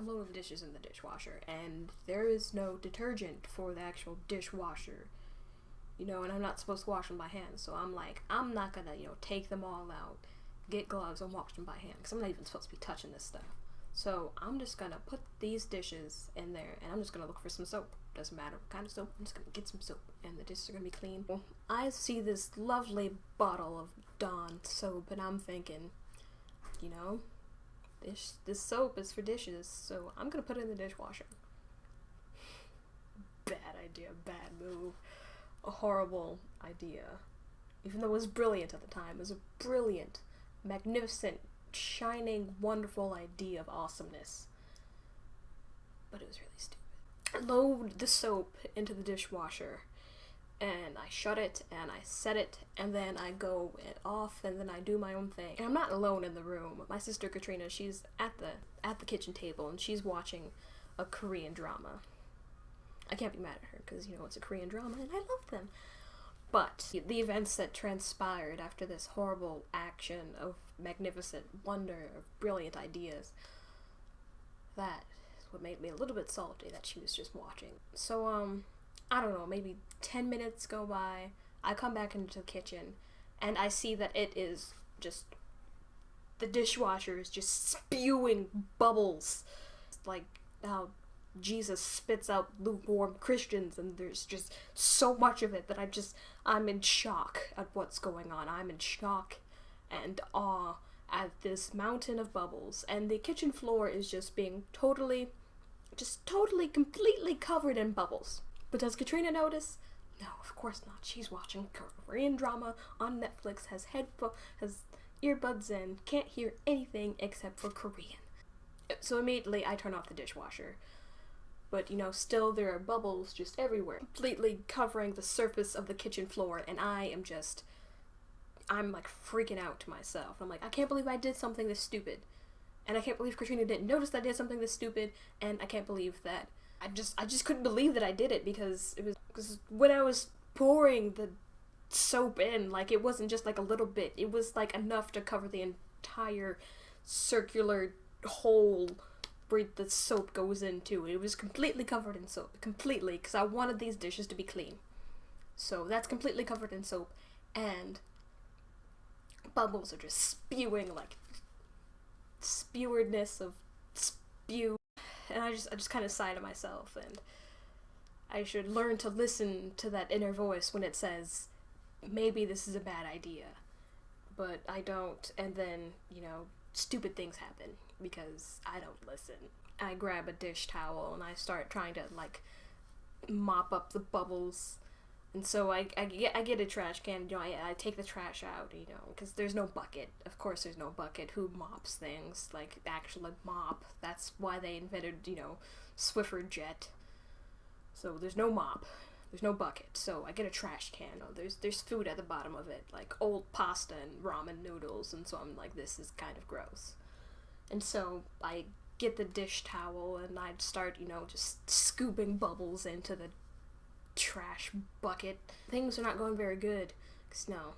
load of dishes in the dishwasher, and there is no detergent for the actual dishwasher, you know, and I'm not supposed to wash them by hand, so I'm like, I'm not gonna, you know, take them all out, get gloves, and wash them by hand, because I'm not even supposed to be touching this stuff. So I'm just gonna put these dishes in there, and I'm just gonna look for some soap. Doesn't matter what kind of soap, I'm just gonna get some soap, and the dishes are gonna be clean. Well, I see this lovely bottle of Dawn soap, and I'm thinking, you know, this soap is for dishes, so I'm gonna put it in the dishwasher. Bad idea, bad move. A horrible idea. Even though it was brilliant at the time. It was a brilliant, magnificent, shining, wonderful idea of awesomeness. But it was really stupid. I load the soap into the dishwasher, and I shut it, and I set it, and then I go off, and then I do my own thing. And I'm not alone in the room. My sister Katrina, she's at the kitchen table, and she's watching a Korean drama. I can't be mad at her, because, you know, it's a Korean drama, and I love them. But the events that transpired after this horrible action of magnificent wonder, of brilliant ideas, that is what made me a little bit salty that she was just watching. So, I don't know, maybe 10 minutes go by, I come back into the kitchen, and I see that it is just, the dishwasher is just spewing bubbles. It's like how Jesus spits out lukewarm Christians, and there's just so much of it that I'm in shock at what's going on. I'm in shock and awe at this mountain of bubbles, and the kitchen floor is just being totally, completely covered in bubbles. But does Katrina notice? No, of course not. She's watching Korean drama on Netflix, has earbuds in, can't hear anything except for Korean. So immediately I turn off the dishwasher. But, you know, still there are bubbles just everywhere, completely covering the surface of the kitchen floor, and I'm like freaking out to myself. I'm like, I can't believe I did something this stupid. And I can't believe Katrina didn't notice that I did something this stupid, and I can't believe that I just couldn't believe that I did it, because when I was pouring the soap in, like, it wasn't just like a little bit, it was like enough to cover the entire circular hole where the soap goes into. It was completely covered in soap, completely, because I wanted these dishes to be clean. So that's completely covered in soap, and bubbles are just spewing, like spewardness of spew. And I just kind of sigh to myself, and I should learn to listen to that inner voice when it says, maybe this is a bad idea. But I don't, and then, you know, stupid things happen because I don't listen. I grab a dish towel and I start trying to, like, mop up the bubbles. And so I get a trash can, you know, I take the trash out, you know, because there's no bucket. Of course there's no bucket. Who mops things? Like, actually mop. That's why they invented, you know, Swiffer Jet. So there's no mop. There's no bucket. So I get a trash can. Oh, there's food at the bottom of it, like old pasta and ramen noodles, and so I'm like, this is kind of gross. And so I get the dish towel and I'd start, you know, just scooping bubbles into the trash bucket. Things are not going very good, because no,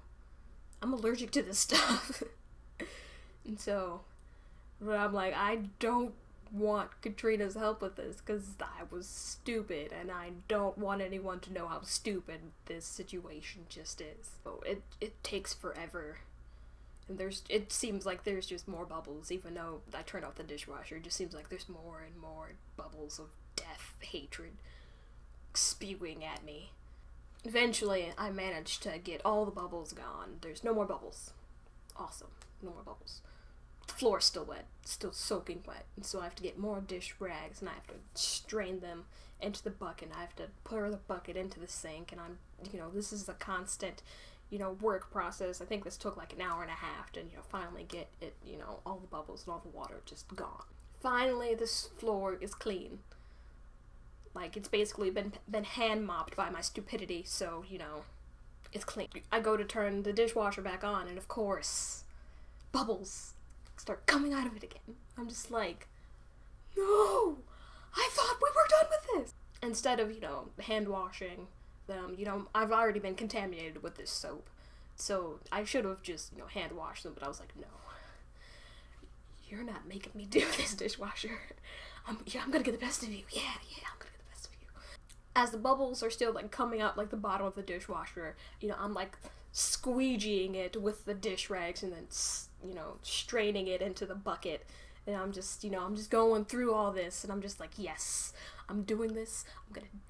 I'm allergic to this stuff. And so, but I'm like, I don't want Katrina's help with this, because I was stupid, and I don't want anyone to know how stupid this situation just is. So it takes forever, and it seems like there's just more bubbles, even though I turned off the dishwasher. It just seems like there's more and more bubbles of death, hatred, spewing at me. Eventually, I managed to get all the bubbles gone. There's no more bubbles. Awesome. No more bubbles. The floor's still wet. Still soaking wet. And so I have to get more dish rags, and I have to strain them into the bucket, and I have to pour the bucket into the sink, and I'm, you know, this is a constant, you know, work process. I think this took like an hour and a half to, you know, finally get it, you know, all the bubbles and all the water just gone. Finally, this floor is clean. Like, it's basically been hand mopped by my stupidity, so, you know, it's clean. I go to turn the dishwasher back on, and of course, bubbles start coming out of it again. I'm just like, no! I thought we were done with this! Instead of, you know, hand washing them, you know, I've already been contaminated with this soap. So I should have just, you know, hand washed them, but I was like, no. you're not making me do this, dishwasher. I'm gonna get the best of you. Yeah, I'm gonna get the best of you. As the bubbles are still like coming out like the bottom of the dishwasher, I'm like squeegeeing it with the dish rags and then, straining it into the bucket. And I'm just going through all this, and I'm just like, yes, I'm doing this.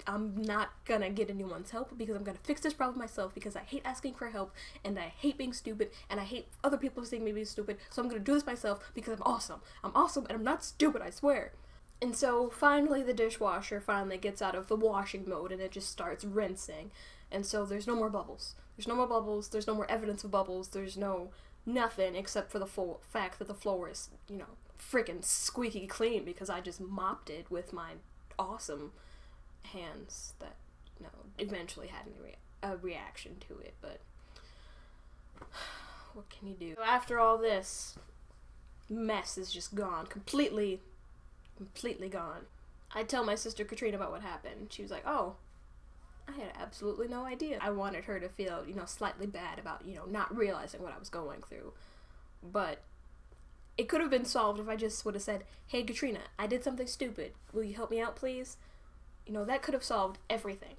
I'm not gonna get anyone's help because I'm gonna fix this problem myself, because I hate asking for help, and I hate being stupid, and I hate other people seeing me being stupid, so I'm gonna do this myself because I'm awesome. I'm awesome, and I'm not stupid, I swear. And so finally the dishwasher gets out of the washing mode, and it just starts rinsing. And so there's no more bubbles. There's no more evidence of bubbles, there's no nothing except for the full fact that the floor is, freaking squeaky clean because I just mopped it with my awesome hands that, eventually had a reaction to it, but what can you do? After all this, mess is just gone. Completely gone. I tell my sister Katrina about what happened. She was like, oh, I had absolutely no idea. I wanted her to feel, slightly bad about, not realizing what I was going through. But it could have been solved if I just would have said, hey, Katrina, I did something stupid. Will you help me out, please? That could have solved everything.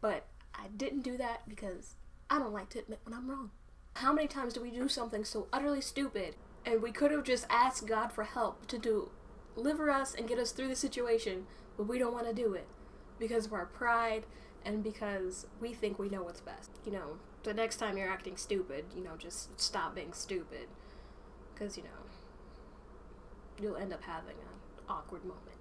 But I didn't do that because I don't like to admit when I'm wrong. How many times do we do something so utterly stupid, and we could have just asked God for help to deliver us and get us through the situation, but we don't want to do it because of our pride and because we think we know what's best. The next time you're acting stupid, just stop being stupid, because, you'll end up having an awkward moment.